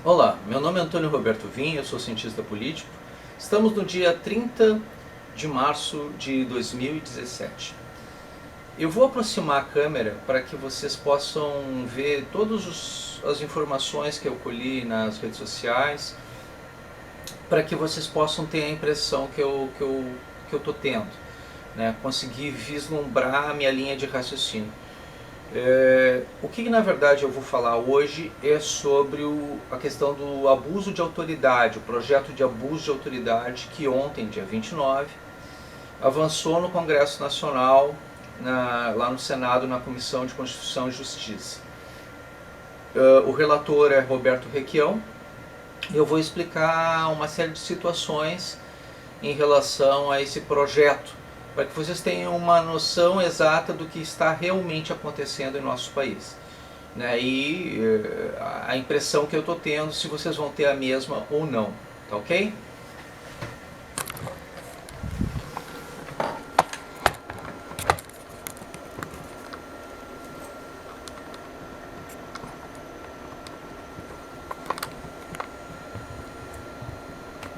Olá, meu nome é Antônio Roberto Vinha, eu sou cientista político. Estamos no dia 30 de março de 2017. Eu vou aproximar a câmera para que vocês possam ver todas as informações que eu colhi nas redes sociais, para que vocês possam ter a impressão que eu estou tendo, né? Conseguir vislumbrar a minha linha de raciocínio. O que na verdade eu vou falar hoje é sobre a questão do abuso de autoridade, o projeto de abuso de autoridade que ontem, dia 29, avançou no Congresso Nacional, lá no Senado, na Comissão de Constituição e Justiça. O relator é Roberto Requião e eu vou explicar uma série de situações em relação a esse projeto, para que vocês tenham uma noção exata do que está realmente acontecendo em nosso país, né? E a impressão que eu estou tendo, se vocês vão ter a mesma ou não, tá ok?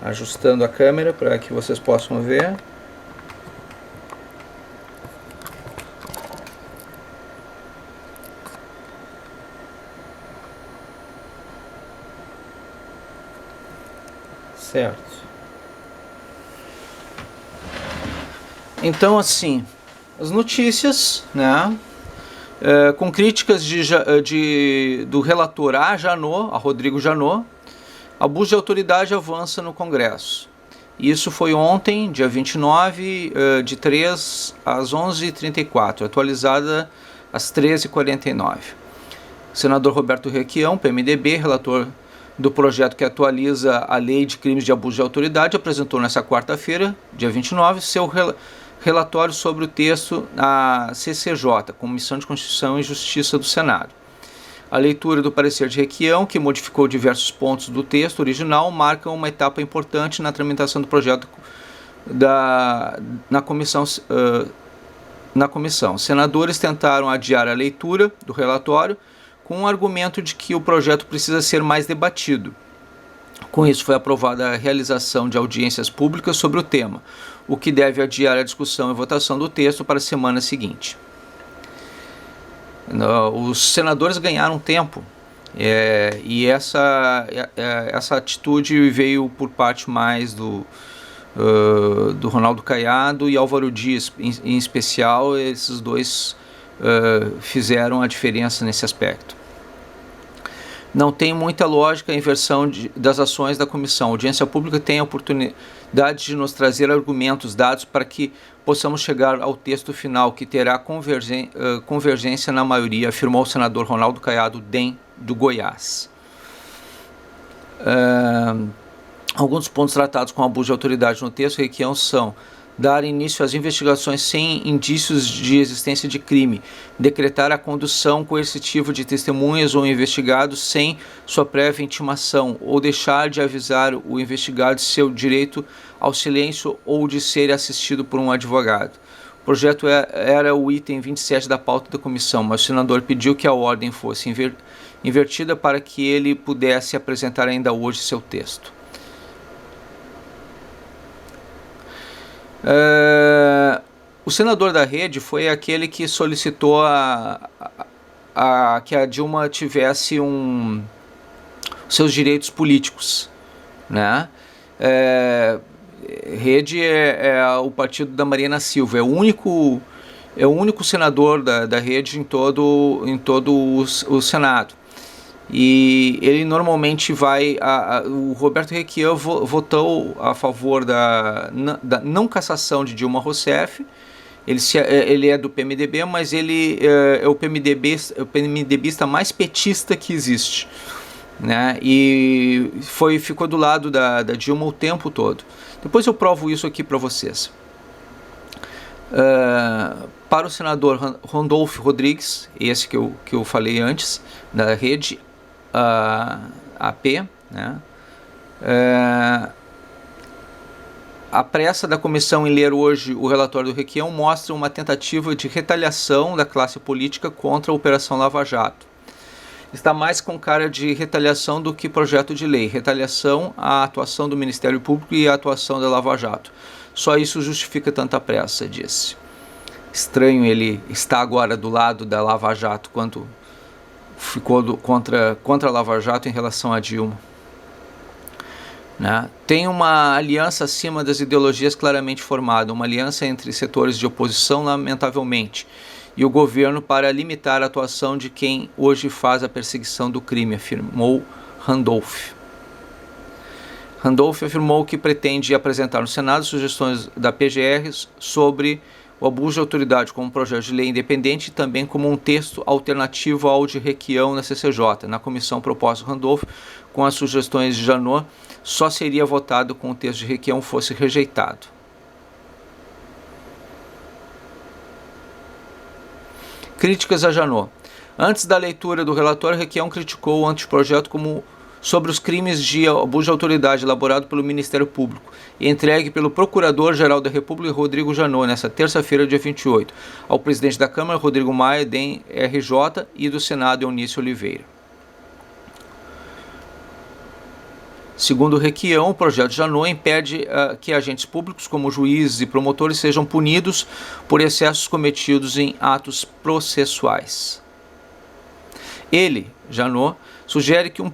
Ajustando a câmera para que vocês possam ver. Certo. Então, assim, as notícias, né, com críticas do relator a Rodrigo Janot, abuso de autoridade avança no Congresso. Isso foi ontem, dia 29, de 3 às 11h34, atualizada às 13h49. O senador Roberto Requião, PMDB, relator do projeto que atualiza a Lei de Crimes de Abuso de Autoridade, apresentou nesta quarta-feira, dia 29, seu relatório sobre o texto na CCJ, Comissão de Constituição e Justiça do Senado. A leitura do parecer de Requião, que modificou diversos pontos do texto original, marca uma etapa importante na tramitação do projeto na comissão. Senadores tentaram adiar a leitura do relatório com o argumento de que o projeto precisa ser mais debatido. Com isso, foi aprovada a realização de audiências públicas sobre o tema, o que deve adiar a discussão e votação do texto para a semana seguinte. Os senadores ganharam tempo, e essa atitude veio por parte mais do Ronaldo Caiado e Álvaro Dias, em especial. Esses dois fizeram a diferença nesse aspecto. Não tem muita lógica a inversão das ações da comissão. A audiência pública tem a oportunidade de nos trazer argumentos, dados, para que possamos chegar ao texto final, que terá convergência na maioria, afirmou o senador Ronaldo Caiado, DEM, do Goiás. Alguns pontos tratados com abuso de autoridade no texto Requião são: dar início às investigações sem indícios de existência de crime, decretar a condução coercitiva de testemunhas ou investigados sem sua prévia intimação, ou deixar de avisar o investigado seu direito ao silêncio ou de ser assistido por um advogado. O projeto era o item 27 da pauta da comissão, mas o senador pediu que a ordem fosse invertida para que ele pudesse apresentar ainda hoje seu texto. O senador da Rede foi aquele que solicitou que a Dilma tivesse seus direitos políticos, né? Rede é o partido da Marina Silva, é o único senador da Rede em todo o Senado. E ele normalmente o Roberto Requião votou a favor da não cassação de Dilma Rousseff. Ele é do PMDB, mas ele é o PMDBista mais petista que existe, né? E ficou do lado da Dilma o tempo todo. Depois eu provo isso aqui para vocês. Para o senador Randolfo Rodrigues, esse que eu falei antes, da Rede AP, né? A pressa da comissão em ler hoje o relatório do Requião mostra uma tentativa de retaliação da classe política contra a Operação Lava Jato. está mais com cara de retaliação do que projeto de lei. Retaliação à atuação do Ministério Público e à atuação da Lava Jato. Só isso justifica tanta pressa, disse. Estranho ele estar agora do lado da Lava Jato, quanto ficou contra a Lava Jato em relação a Dilma. Né? Tem uma aliança acima das ideologias claramente formada, uma aliança entre setores de oposição, lamentavelmente, e o governo para limitar a atuação de quem hoje faz a perseguição do crime, afirmou Randolph. Randolph afirmou que pretende apresentar no Senado sugestões da PGR sobre o abuso de autoridade como um projeto de lei independente e também como um texto alternativo ao de Requião na CCJ. Na comissão proposta Randolph, com as sugestões de Janot, só seria votado com o texto de Requião fosse rejeitado. Críticas a Janot. Antes da leitura do relatório, Requião criticou o anteprojeto como sobre os crimes de abuso de autoridade elaborado pelo Ministério Público e entregue pelo Procurador-Geral da República, Rodrigo Janot, nesta terça-feira, dia 28, ao presidente da Câmara, Rodrigo Maia, DEM RJ, e do Senado, Eunício Oliveira. Segundo Requião, o projeto Janot impede que agentes públicos, como juízes e promotores, sejam punidos por excessos cometidos em atos processuais. Ele, Janot, sugere que um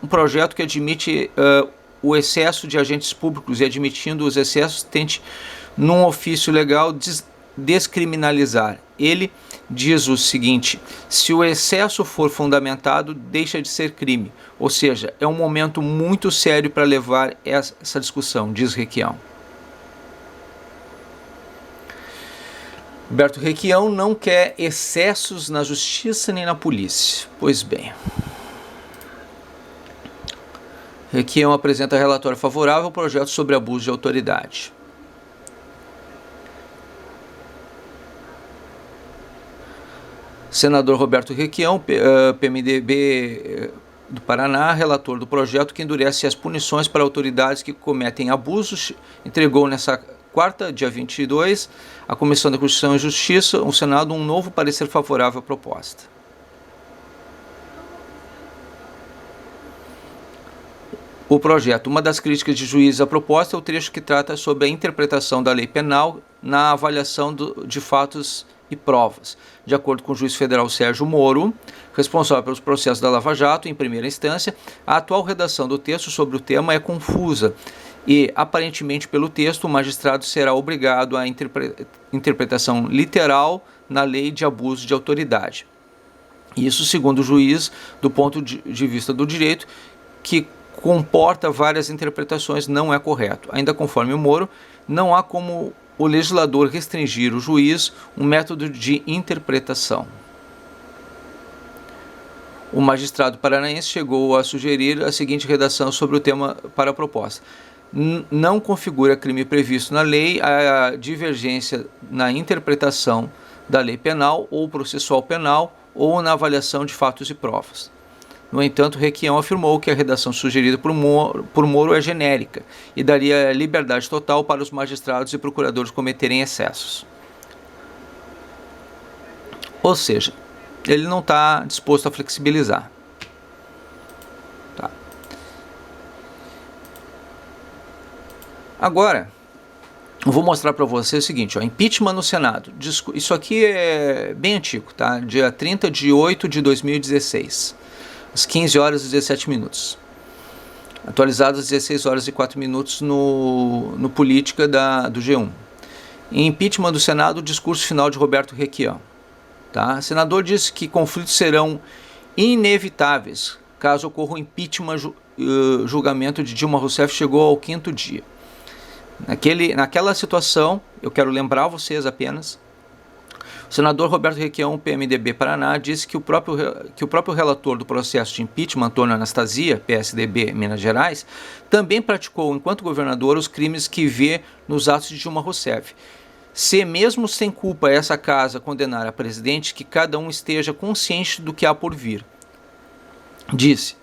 projeto que admite o excesso de agentes públicos e, admitindo os excessos, tente, num ofício legal, descriminalizar. Ele diz o seguinte: se o excesso for fundamentado, deixa de ser crime. Ou seja, é um momento muito sério para levar essa discussão, diz Requião. Roberto Requião não quer excessos na justiça nem na polícia. Pois bem. Requião apresenta relatório favorável ao projeto sobre abuso de autoridade. Senador Roberto Requião, PMDB do Paraná, relator do projeto que endurece as punições para autoridades que cometem abusos, entregou nessa quarta, dia 22, à Comissão da Constituição e Justiça, no Senado, um novo parecer favorável à proposta. O projeto. Uma das críticas de juízes à proposta é o trecho que trata sobre a interpretação da lei penal na avaliação de fatos e provas. De acordo com o juiz federal Sérgio Moro, responsável pelos processos da Lava Jato, em primeira instância, a atual redação do texto sobre o tema é confusa e, aparentemente pelo texto, o magistrado será obrigado à interpretação literal na lei de abuso de autoridade. Isso, segundo o juiz, do ponto de vista do direito, que comporta várias interpretações, não é correto. Ainda conforme o Moro, não há como o legislador restringir o juiz um método de interpretação. O magistrado paranaense chegou a sugerir a seguinte redação sobre o tema para a proposta: não configura crime previsto na lei a divergência na interpretação da lei penal ou processual penal ou na avaliação de fatos e provas. No entanto, Requião afirmou que a redação sugerida por Moro é genérica e daria liberdade total para os magistrados e procuradores cometerem excessos. Ou seja, ele não está disposto a flexibilizar. Tá. Agora, eu vou mostrar para você o seguinte, ó, impeachment no Senado. Isso aqui é bem antigo, tá? Dia 30 de 8 de 2016. Às 15 horas e 17 minutos. Atualizado às 16 horas e 4 minutos no Política do G1. Em impeachment do Senado, o discurso final de Roberto Requião. Tá? O senador disse que conflitos serão inevitáveis caso ocorra o impeachment. Julgamento de Dilma Rousseff chegou ao 5º dia. Naquela situação, eu quero lembrar vocês apenas, o senador Roberto Requião, PMDB Paraná, disse que o próprio relator do processo de impeachment, Antônio Anastasia, PSDB Minas Gerais, também praticou, enquanto governador, os crimes que vê nos atos de Dilma Rousseff. Se mesmo sem culpa essa casa condenar a presidente, que cada um esteja consciente do que há por vir. Disse,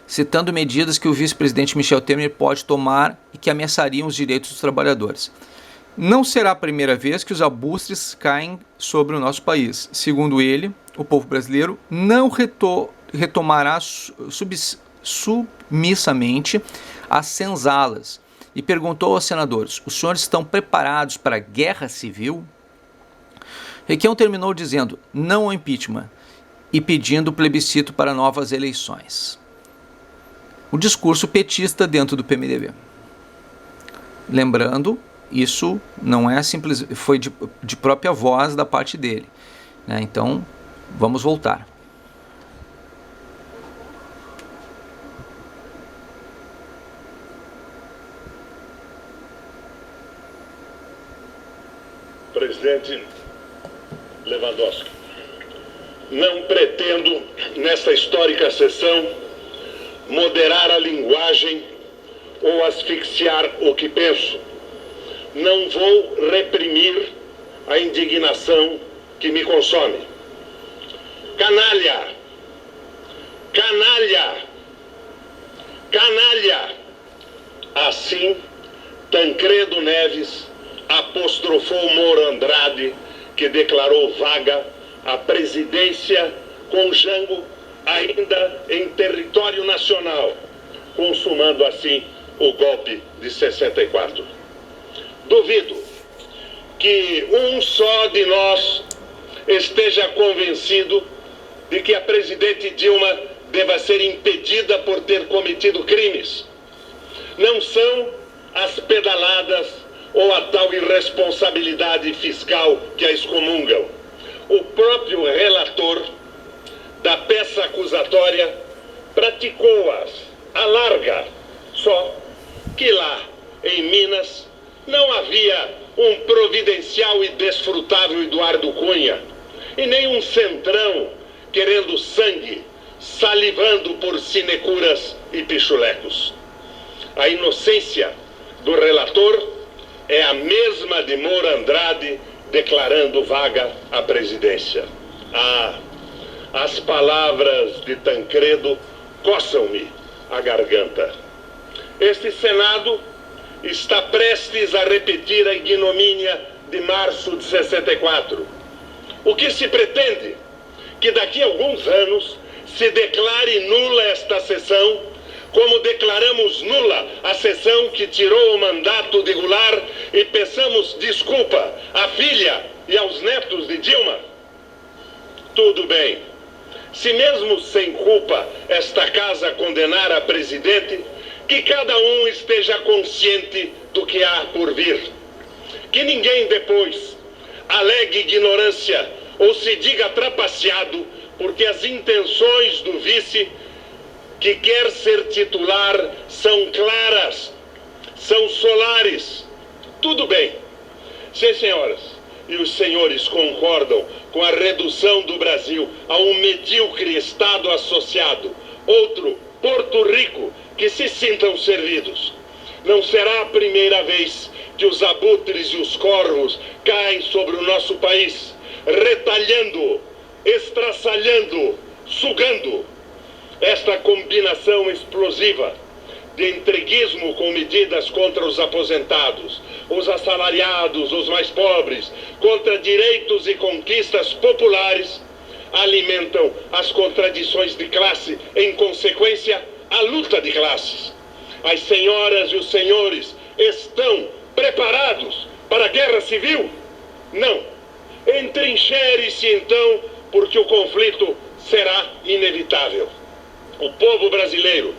citando medidas que o vice-presidente Michel Temer pode tomar e que ameaçariam os direitos dos trabalhadores. Não será a primeira vez que os abutres caem sobre o nosso país. Segundo ele, o povo brasileiro não retomará submissamente as senzalas e perguntou aos senadores: os senhores estão preparados para a guerra civil? Requião terminou dizendo não ao impeachment e pedindo plebiscito para novas eleições. O discurso petista dentro do PMDB. Lembrando, isso não é simples, foi de própria voz da parte dele, né? Então, vamos voltar. Presidente Lewandowski, não pretendo, nesta histórica sessão, moderar a linguagem ou asfixiar o que penso. Não vou reprimir a indignação que me consome. Canalha! Canalha! Canalha! Assim, Tancredo Neves apostrofou Moura Andrade, que declarou vaga a presidência com Jango ainda em território nacional, consumando assim o golpe de 64. Duvido que um só de nós esteja convencido de que a presidente Dilma deva ser impedida por ter cometido crimes. Não são as pedaladas ou a tal irresponsabilidade fiscal que a excomungam. O próprio relator da peça acusatória praticou-as à larga, só que lá, em Minas, não havia um providencial e desfrutável Eduardo Cunha, e nem um centrão querendo sangue, salivando por sinecuras e pichulecos. A inocência do relator é a mesma de Moura Andrade declarando vaga à presidência. As palavras de Tancredo coçam-me a garganta. Este Senado está prestes a repetir a ignomínia de março de 64. O que se pretende? Que daqui a alguns anos se declare nula esta sessão, como declaramos nula a sessão que tirou o mandato de Goulart, e peçamos desculpa à filha e aos netos de Dilma? Tudo bem. Se mesmo sem culpa esta casa condenar a presidente, que cada um esteja consciente do que há por vir. Que ninguém depois alegue ignorância ou se diga trapaceado, porque as intenções do vice que quer ser titular são claras, são solares. Tudo bem. Se as senhoras e os senhores concordam com a redução do Brasil a um medíocre Estado associado, outro Porto Rico, que se sintam servidos. Não será a primeira vez que os abutres e os corvos caem sobre o nosso país, retalhando, estraçalhando, sugando. Esta combinação explosiva de entreguismo com medidas contra os aposentados, os assalariados, os mais pobres, contra direitos e conquistas populares, alimentam as contradições de classe, em consequência, a luta de classes. As senhoras e os senhores estão preparados para a guerra civil? Não. Entrincheire-se então, porque o conflito será inevitável. O povo brasileiro,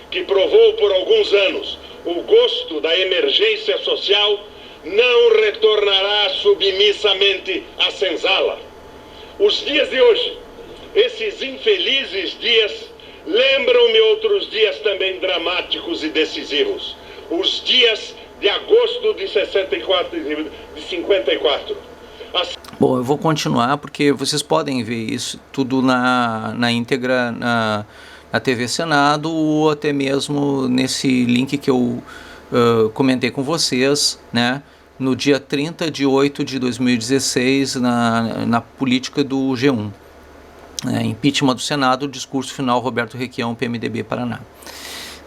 que provou por alguns anos o gosto da emergência social, não retornará submissamente à senzala. Os dias de hoje, esses infelizes dias, lembram-me outros dias também dramáticos e decisivos. Os dias de agosto de 64, de 54. Bom, eu vou continuar porque vocês podem ver isso tudo na íntegra na TV Senado, ou até mesmo nesse link que eu comentei com vocês, né? No dia 30 de 8 de 2016, na política do G1. Impeachment do Senado, discurso final, Roberto Requião, PMDB, Paraná.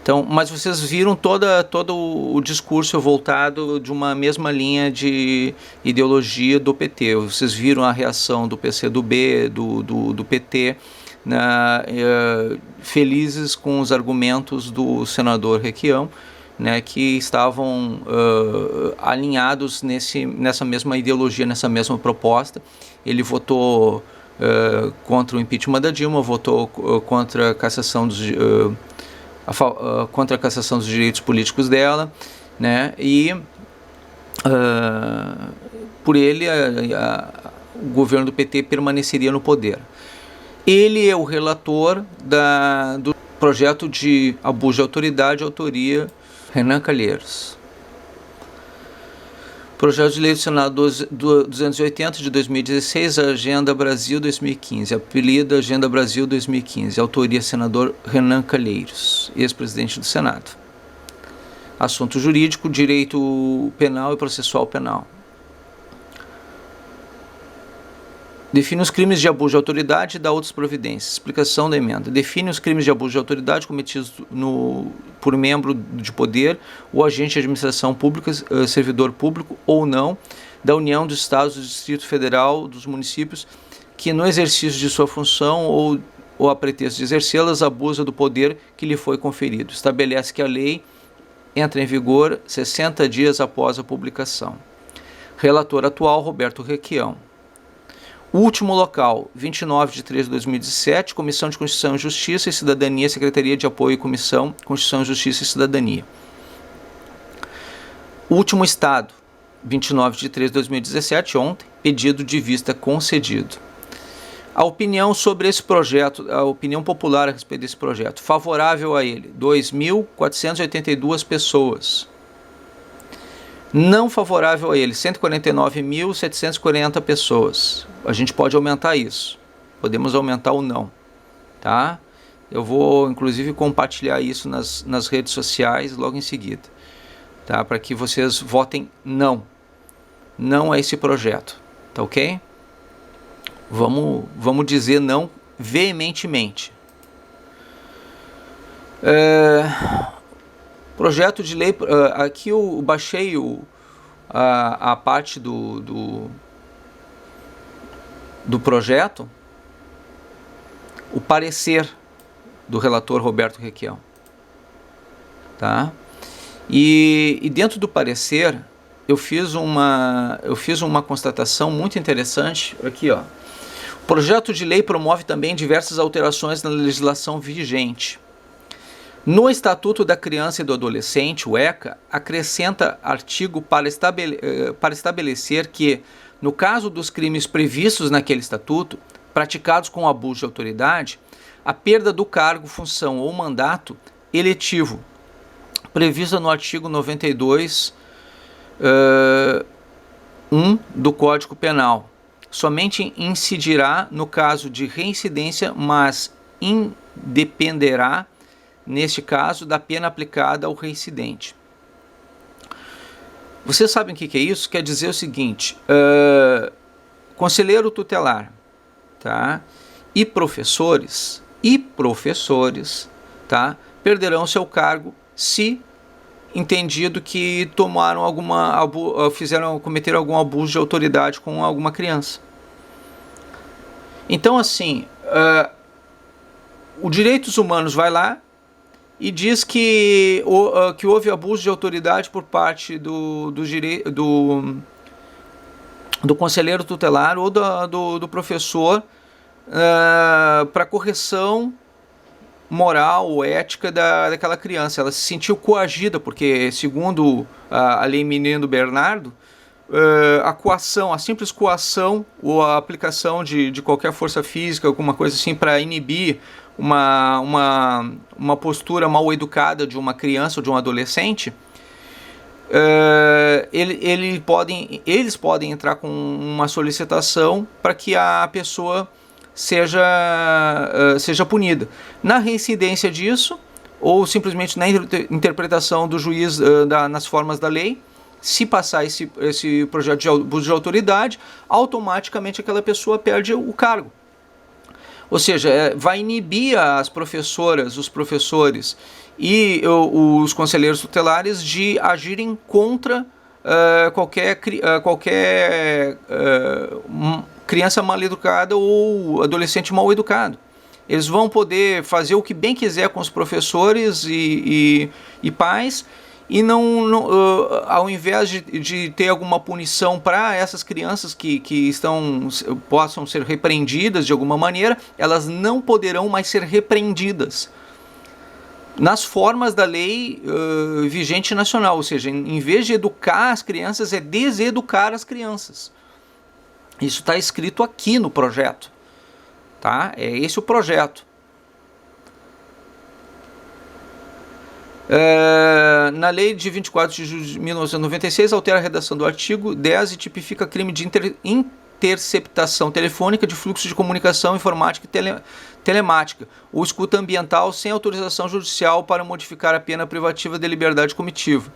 Então, mas vocês viram todo o discurso voltado de uma mesma linha de ideologia do PT. Vocês viram a reação do PCdoB, do PT, felizes com os argumentos do senador Requião, né, que estavam alinhados nessa mesma ideologia, nessa mesma proposta. Ele votou contra o impeachment da Dilma, votou contra a cassação dos direitos políticos dela, né, e por ele o governo do PT permaneceria no poder. Ele é o relator do projeto de abuso de autoridade, autoria Renan Calheiros. Projeto de lei do Senado 280 de 2016, Agenda Brasil 2015, apelido Agenda Brasil 2015, autoria senador Renan Calheiros, ex-presidente do Senado. Assunto jurídico, direito penal e processual penal. Define os crimes de abuso de autoridade e dá outras providências. Explicação da emenda. Define os crimes de abuso de autoridade cometidos por membro de poder ou agente de administração pública, servidor público ou não, da União, dos Estados, do Distrito Federal, dos municípios, que no exercício de sua função ou a pretexto de exercê-las, abusa do poder que lhe foi conferido. Estabelece que a lei entra em vigor 60 dias após a publicação. Relator atual, Roberto Requião. Último local, 29 de 3 de 2017, Comissão de Constituição, Justiça e Cidadania, Secretaria de Apoio e Comissão, Constituição, Justiça e Cidadania. Último estado, 29 de 3 de 2017, ontem, pedido de vista concedido. A opinião sobre esse projeto, a opinião popular a respeito desse projeto, favorável a ele, 2.482 pessoas. Não favorável a ele, 149.740 pessoas. A gente pode aumentar isso. Podemos aumentar o não. Tá? Eu vou, inclusive, compartilhar isso nas redes sociais logo em seguida. Tá? Para que vocês votem não. Não a esse projeto. Tá ok? Vamos dizer não veementemente. Projeto de lei, aqui eu baixei a parte do projeto, o parecer do relator Roberto Requião. Tá? E dentro do parecer eu fiz uma constatação muito interessante aqui, ó. O projeto de lei promove também diversas alterações na legislação vigente. No Estatuto da Criança e do Adolescente, o ECA, acrescenta artigo para estabelecer que, no caso dos crimes previstos naquele estatuto, praticados com abuso de autoridade, a perda do cargo, função ou mandato eletivo, prevista no artigo 92, 1 do Código Penal, somente incidirá no caso de reincidência, mas independerá, neste caso, da pena aplicada ao reincidente. Vocês sabem o que é isso? Quer dizer o seguinte, conselheiro tutelar, tá? e professores, tá? perderão seu cargo se entendido que cometeram algum abuso de autoridade com alguma criança. Então, assim, o Direitos Humanos vai lá e diz que houve abuso de autoridade por parte do conselheiro tutelar ou do professor para correção moral ou ética daquela criança. Ela se sentiu coagida, porque, segundo a lei Menino Bernardo, a simples coação ou a aplicação de qualquer força física, alguma coisa assim, para inibir uma postura mal educada de uma criança ou de um adolescente, eles podem entrar com uma solicitação para que a pessoa seja punida. Na reincidência disso, ou simplesmente na interpretação do juiz nas formas da lei, se passar esse projeto de abuso de autoridade, automaticamente aquela pessoa perde o cargo. Ou seja, vai inibir as professoras, os professores e os conselheiros tutelares de agirem contra qualquer criança mal educada ou adolescente mal educado. Eles vão poder fazer o que bem quiser com os professores e pais, e ao invés de ter alguma punição para essas crianças que possam ser repreendidas de alguma maneira, elas não poderão mais ser repreendidas nas formas da lei vigente nacional. Ou seja, em vez de educar as crianças, é deseducar as crianças. Isso está escrito aqui no projeto. Tá? É esse o projeto. Na lei de 24 de julho de 1996, altera a redação do artigo 10 e tipifica crime de interceptação telefônica de fluxo de comunicação informática e telemática, ou escuta ambiental sem autorização judicial para modificar a pena privativa de liberdade comitiva.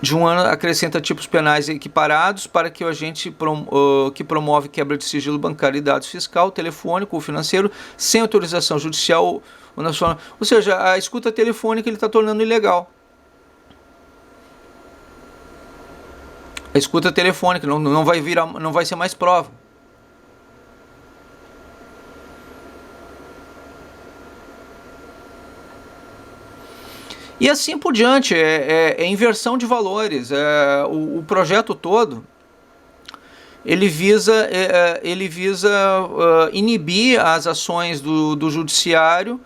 De 1 ano, acrescenta tipos penais equiparados para que o agente que promove quebra de sigilo bancário e dados fiscal, telefônico ou financeiro, sem autorização judicial ou nacional. Ou seja, a escuta telefônica ele está tornando ilegal. A escuta telefônica não vai ser mais prova. E assim por diante, é inversão de valores. O projeto todo, ele visa inibir as ações do judiciário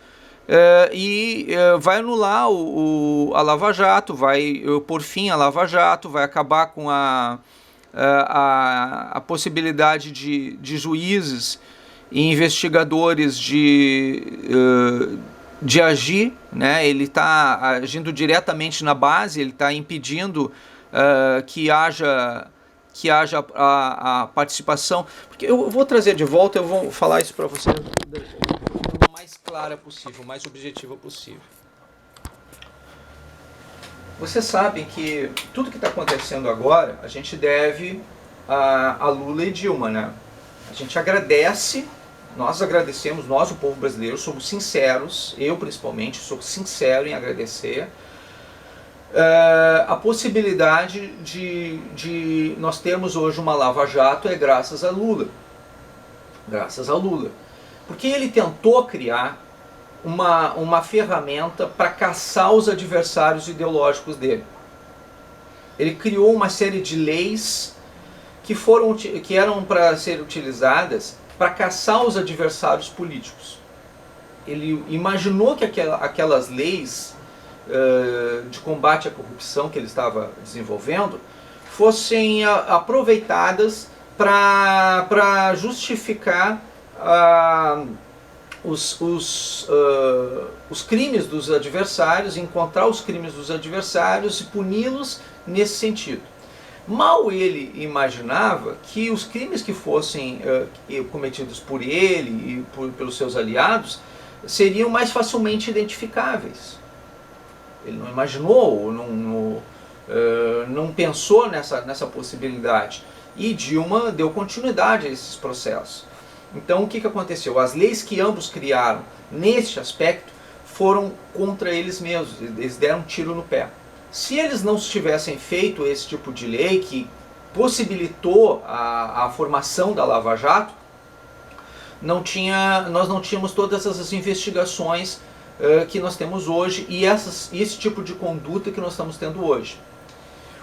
e vai anular a Lava Jato, vai pôr fim à Lava Jato, vai acabar com a possibilidade de juízes e investigadores de agir, né? Ele está agindo diretamente na base, ele está impedindo que haja a participação. Porque eu vou trazer de volta, eu vou falar isso para você da forma mais clara possível, mais objetiva possível. Vocês sabem que tudo que está acontecendo agora, a gente deve a Lula e Dilma, né? A gente agradece. Nós agradecemos, nós, o povo brasileiro, somos sinceros, eu principalmente sou sincero em agradecer a possibilidade de nós termos hoje uma Lava Jato é graças a Lula. Graças a Lula. Porque ele tentou criar uma ferramenta para caçar os adversários ideológicos dele. Ele criou uma série de leis que eram para ser utilizadas para caçar os adversários políticos. Ele imaginou que aquelas leis de combate à corrupção que ele estava desenvolvendo fossem aproveitadas para justificar os crimes dos adversários, encontrar os crimes dos adversários e puni-los nesse sentido. Mal ele imaginava que os crimes que fossem cometidos por ele e pelos seus aliados seriam mais facilmente identificáveis. Ele não imaginou, não pensou nessa possibilidade. E Dilma deu continuidade a esses processos. Então o que aconteceu? As leis que ambos criaram neste aspecto foram contra eles mesmos, eles deram um tiro no pé. Se eles não tivessem feito esse tipo de lei que possibilitou a formação da Lava Jato, nós não tínhamos todas essas investigações que nós temos hoje e esse tipo de conduta que nós estamos tendo hoje.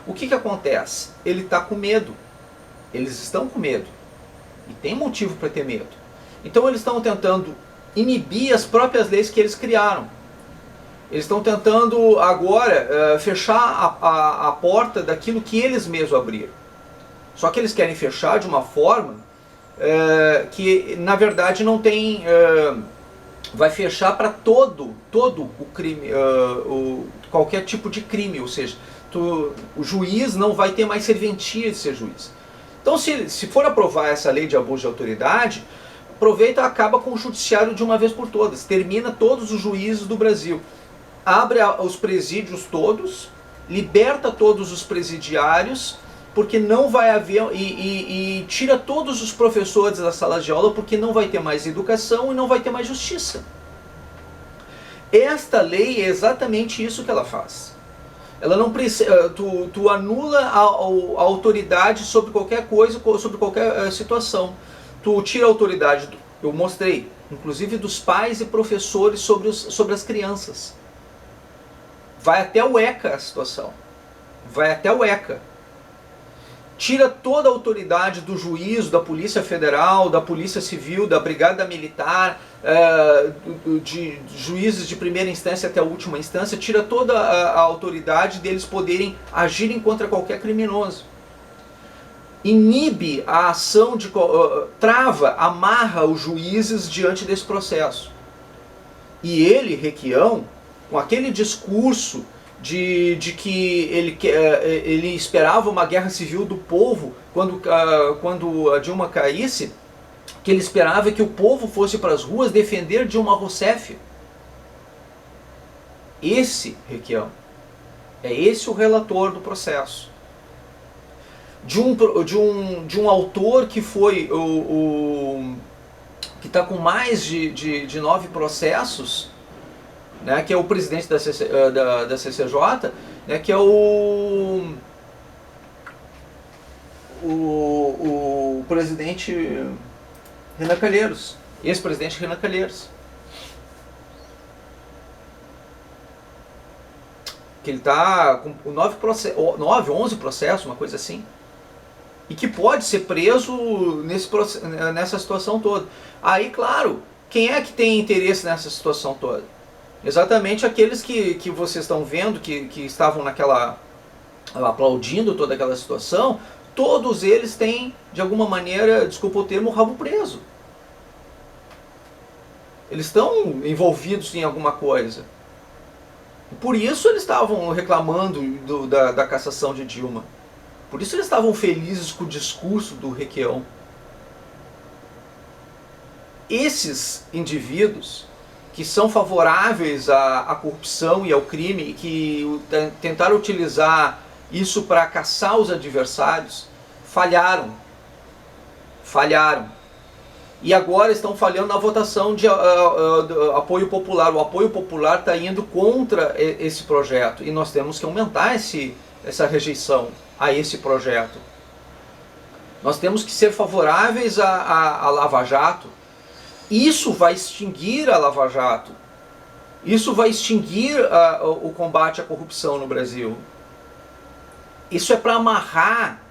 O que acontece? Ele está com medo. Eles estão com medo. E tem motivo para ter medo. Então eles estão tentando inibir as próprias leis que eles criaram. Eles estão tentando agora fechar a porta daquilo que eles mesmos abriram. Só que eles querem fechar de uma forma que na verdade não tem... vai fechar para todo o crime, qualquer tipo de crime, ou seja, o juiz não vai ter mais serventia de ser juiz. Então se for aprovar essa lei de abuso de autoridade, aproveita e acaba com o judiciário de uma vez por todas, termina todos os juízes do Brasil. Abre os presídios todos, liberta todos os presidiários, porque não vai haver, e tira todos os professores das salas de aula, porque não vai ter mais educação e não vai ter mais justiça. Esta lei é exatamente isso que ela faz. Ela não precisa, tu anula a autoridade sobre qualquer coisa, sobre qualquer situação. Tu tira a autoridade, eu mostrei, inclusive dos pais e professores sobre as crianças. Vai até o ECA a situação. Vai até o ECA. Tira toda a autoridade do juízo, da Polícia Federal, da Polícia Civil, da Brigada Militar, de juízes de primeira instância até a última instância, tira toda a autoridade deles poderem agirem contra qualquer criminoso. Inibe a ação, trava, amarra os juízes diante desse processo. E ele, Requião, com aquele discurso de que ele esperava uma guerra civil do povo quando a Dilma caísse, que ele esperava que o povo fosse para as ruas defender Dilma Rousseff. Esse, Requião, é esse o relator do processo. De um autor que foi que está com mais de 9 processos, né, que é o presidente da CCJ, né, que é o presidente Renan Calheiros, ex-presidente Renan Calheiros. Que ele está com 11 processos, uma coisa assim. E que pode ser preso nessa situação toda. Aí, claro, quem é que tem interesse nessa situação toda? Exatamente aqueles que vocês estão vendo, que estavam aplaudindo toda aquela situação, todos eles têm, de alguma maneira, desculpa o termo, o rabo preso. Eles estão envolvidos em alguma coisa. Por isso eles estavam reclamando da cassação de Dilma. Por isso eles estavam felizes com o discurso do Requião. Esses indivíduos que são favoráveis à corrupção e ao crime e que tentaram utilizar isso para caçar os adversários, falharam. E agora estão falhando na votação de apoio popular. O apoio popular está indo contra esse projeto e nós temos que aumentar essa rejeição a esse projeto. Nós temos que ser favoráveis à Lava Jato. Isso vai extinguir a Lava Jato. Isso vai extinguir o combate à corrupção no Brasil. Isso é para amarrar.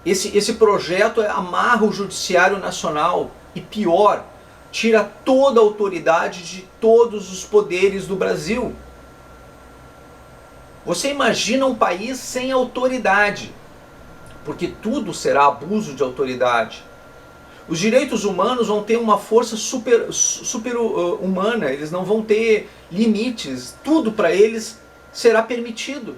Esse projeto amarra o Judiciário Nacional. E pior, tira toda a autoridade de todos os poderes do Brasil. Você imagina um país sem autoridade, porque tudo será abuso de autoridade. Os direitos humanos vão ter uma força super-humana, eles não vão ter limites, tudo para eles será permitido.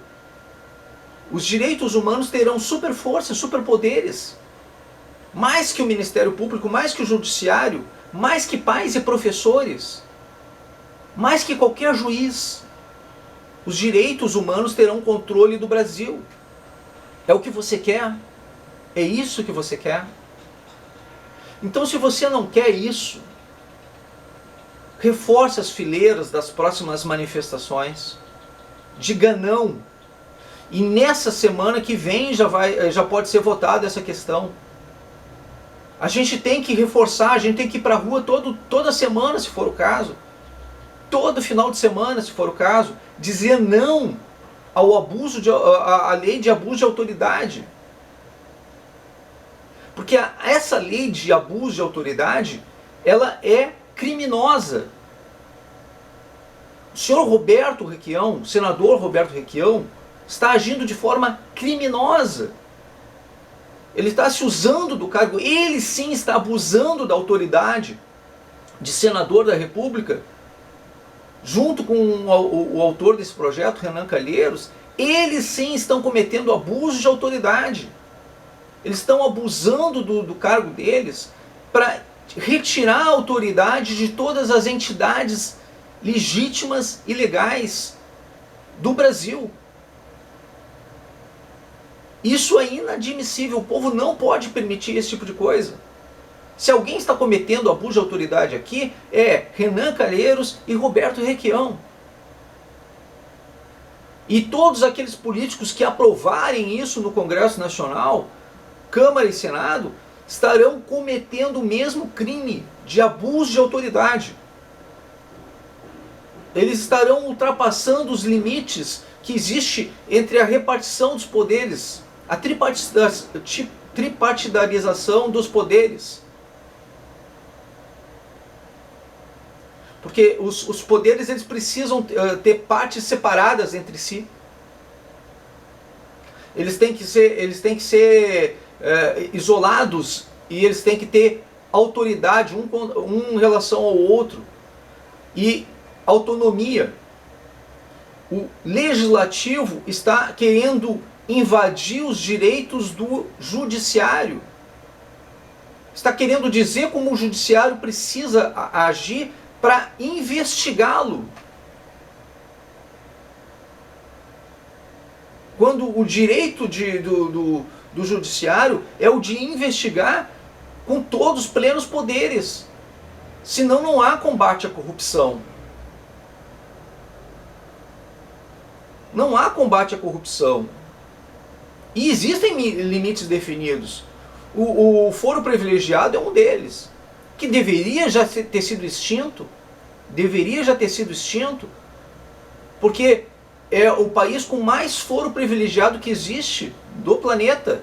Os direitos humanos terão super força, superpoderes. Mais que o Ministério Público, mais que o Judiciário, mais que pais e professores, mais que qualquer juiz. Os direitos humanos terão controle do Brasil. É o que você quer? É isso que você quer? Então, se você não quer isso, reforce as fileiras das próximas manifestações. Diga não. E nessa semana que vem já pode ser votada essa questão. A gente tem que reforçar, a gente tem que ir para a rua toda semana, se for o caso. Todo final de semana, se for o caso. Dizer não ao abuso à lei de abuso de autoridade. Porque essa lei de abuso de autoridade, ela é criminosa. O senhor Roberto Requião, o senador Roberto Requião, está agindo de forma criminosa. Ele está se usando do cargo, ele sim está abusando da autoridade de senador da República, junto com o autor desse projeto, Renan Calheiros. Eles sim estão cometendo abuso de autoridade. Eles estão abusando do cargo deles para retirar a autoridade de todas as entidades legítimas e legais do Brasil. Isso é inadmissível, o povo não pode permitir esse tipo de coisa. Se alguém está cometendo abuso de autoridade aqui, é Renan Calheiros e Roberto Requião. E todos aqueles políticos que aprovarem isso no Congresso Nacional, Câmara e Senado, estarão cometendo o mesmo crime de abuso de autoridade. Eles estarão ultrapassando os limites que existe entre a repartição dos poderes, a tripartidarização dos poderes. Porque os poderes eles precisam ter partes separadas entre si. Eles têm que ser isolados e eles têm que ter autoridade um em relação ao outro e autonomia. O legislativo está querendo invadir os direitos do judiciário. Está querendo dizer como o judiciário precisa agir para investigá-lo. Quando o direito do judiciário é o de investigar com todos os plenos poderes. Senão não há combate à corrupção. Não há combate à corrupção. E existem limites definidos. O foro privilegiado é um deles, que deveria já ter sido extinto. Deveria já ter sido extinto, porque é o país com mais foro privilegiado que existe do planeta.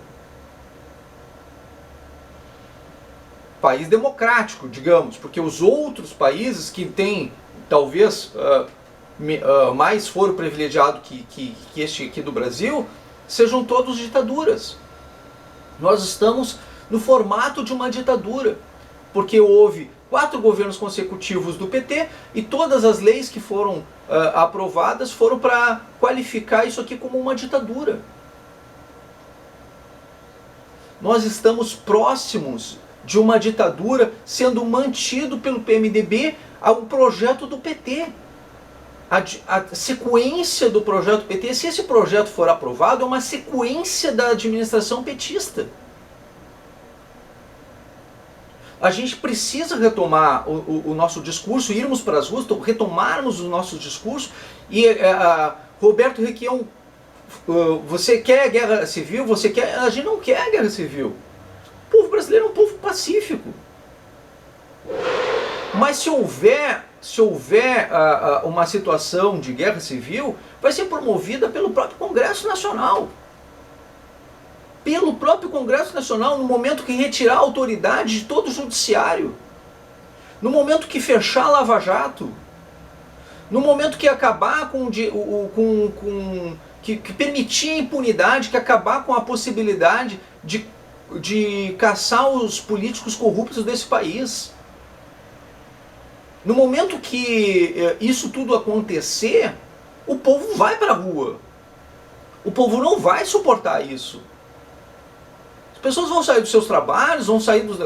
País democrático, digamos, porque os outros países que têm talvez mais foro privilegiado que este aqui do Brasil, sejam todos ditaduras. Nós estamos no formato de uma ditadura, porque houve 4 governos consecutivos do PT e todas as leis que foram aprovadas foram para qualificar isso aqui como uma ditadura. Nós estamos próximos de uma ditadura sendo mantido pelo PMDB ao projeto do PT. A sequência do projeto PT, se esse projeto for aprovado, é uma sequência da administração petista. A gente precisa retomar o nosso discurso, irmos para as ruas, retomarmos o nosso discurso. E Roberto Requião, você quer guerra civil? A gente não quer guerra civil. O povo brasileiro é um povo pacífico. Mas se houver uma situação de guerra civil, vai ser promovida pelo próprio Congresso Nacional. Pelo próprio Congresso Nacional, no momento que retirar a autoridade de todo o judiciário, no momento que fechar a Lava Jato, no momento que acabar que permitir a impunidade, que acabar com a possibilidade de caçar os políticos corruptos desse país. No momento que isso tudo acontecer, o povo vai para a rua. O povo não vai suportar isso. As pessoas vão sair dos seus trabalhos, vão sair dos...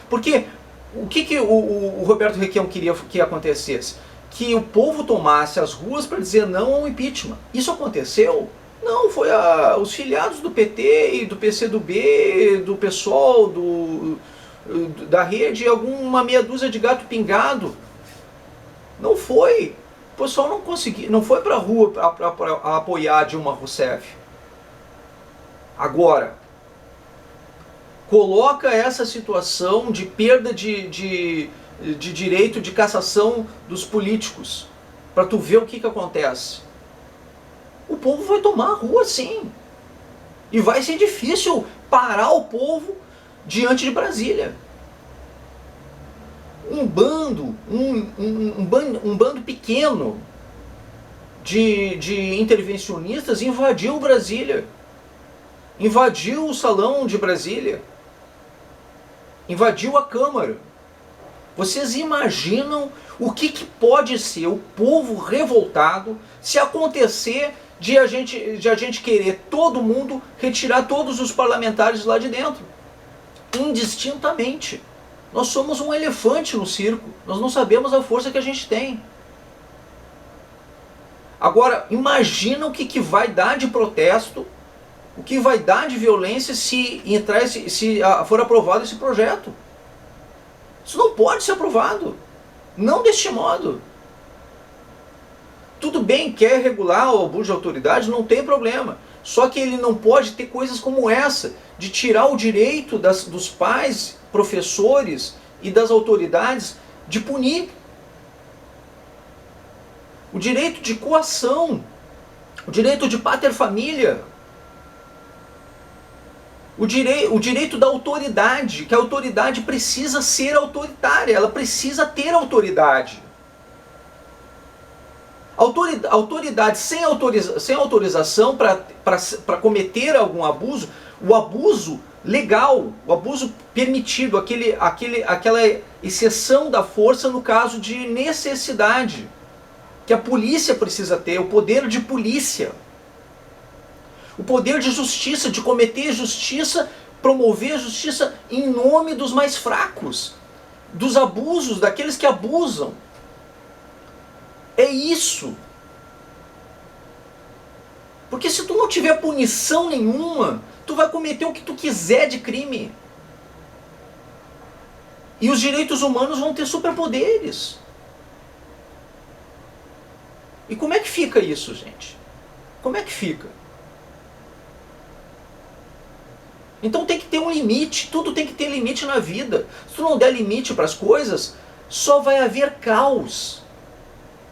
Porque o que o Roberto Requião queria que acontecesse? Que o povo tomasse as ruas para dizer não ao impeachment. Isso aconteceu? Não, foi os filiados do PT e do PCdoB, do PSOL, da rede, alguma meia dúzia de gato pingado. Não foi. O pessoal não conseguiu, não foi para a rua para apoiar Dilma Rousseff. Agora, coloca essa situação de perda de direito de cassação dos políticos, para tu ver o que acontece. O povo vai tomar a rua sim. E vai ser difícil parar o povo diante de Brasília. Um bando pequeno de intervencionistas invadiu Brasília. Invadiu o salão de Brasília. Invadiu a Câmara. Vocês imaginam o que pode ser o povo revoltado se acontecer de a gente querer todo mundo retirar todos os parlamentares lá de dentro? Indistintamente. Nós somos um elefante no circo. Nós não sabemos a força que a gente tem. Agora, imagina o que vai dar de protesto, o que vai dar de violência se for aprovado esse projeto. Isso não pode ser aprovado. Não deste modo. tudo bem, quer regular o abuso de autoridade, não tem problema. Só que ele não pode ter coisas como essa, de tirar o direito dos pais, professores e das autoridades de punir. O direito de coação, o direito de paterfamília, o direito da autoridade, que a autoridade precisa ser autoritária, ela precisa ter autoridade. Autoridade sem autorização para cometer algum abuso, o abuso legal, o abuso permitido, aquela exceção da força no caso de necessidade, que a polícia precisa ter, o poder de polícia, o poder de justiça, de cometer justiça, promover justiça em nome dos mais fracos, dos abusos, daqueles que abusam. É isso. Porque se tu não tiver punição nenhuma, tu vai cometer o que tu quiser de crime. E os direitos humanos vão ter superpoderes. E como é que fica isso, gente? Como é que fica? Então tem que ter um limite, tudo tem que ter limite na vida. Se tu não der limite para as coisas, só vai haver caos.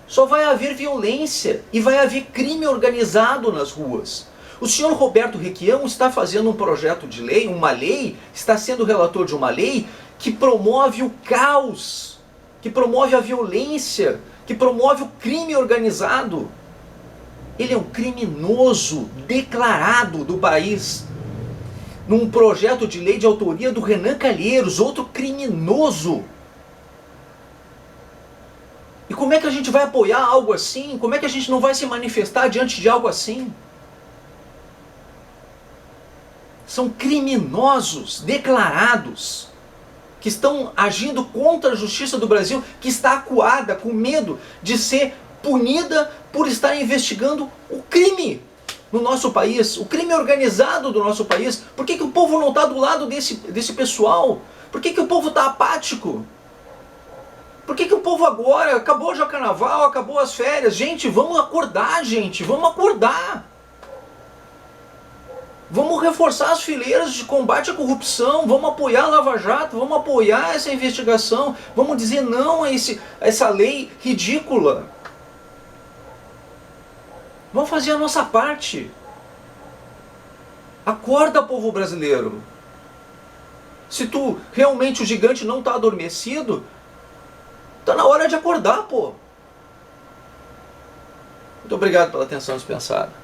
Só vai haver violência e vai haver crime organizado nas ruas. O senhor Roberto Requião está fazendo um projeto de lei, uma lei, está sendo relator de uma lei que promove o caos, que promove a violência, que promove o crime organizado. Ele é um criminoso declarado do país. Num projeto de lei de autoria do Renan Calheiros, outro criminoso. E como é que a gente vai apoiar algo assim? Como é que a gente não vai se manifestar diante de algo assim? São criminosos declarados que estão agindo contra a justiça do Brasil, que está acuada, com medo de ser punida por estar investigando o crime no nosso país, o crime organizado do nosso país. Por que o povo não está do lado desse pessoal? Por que o povo está apático? Por que o povo agora, acabou já o carnaval, acabou as férias? Gente, vamos acordar, gente, vamos acordar. Vamos reforçar as fileiras de combate à corrupção, vamos apoiar a Lava Jato, vamos apoiar essa investigação, vamos dizer não a essa lei ridícula. Vamos fazer a nossa parte. Acorda, povo brasileiro. Se tu realmente o gigante não está adormecido, tá na hora de acordar, pô. Muito obrigado pela atenção dispensada.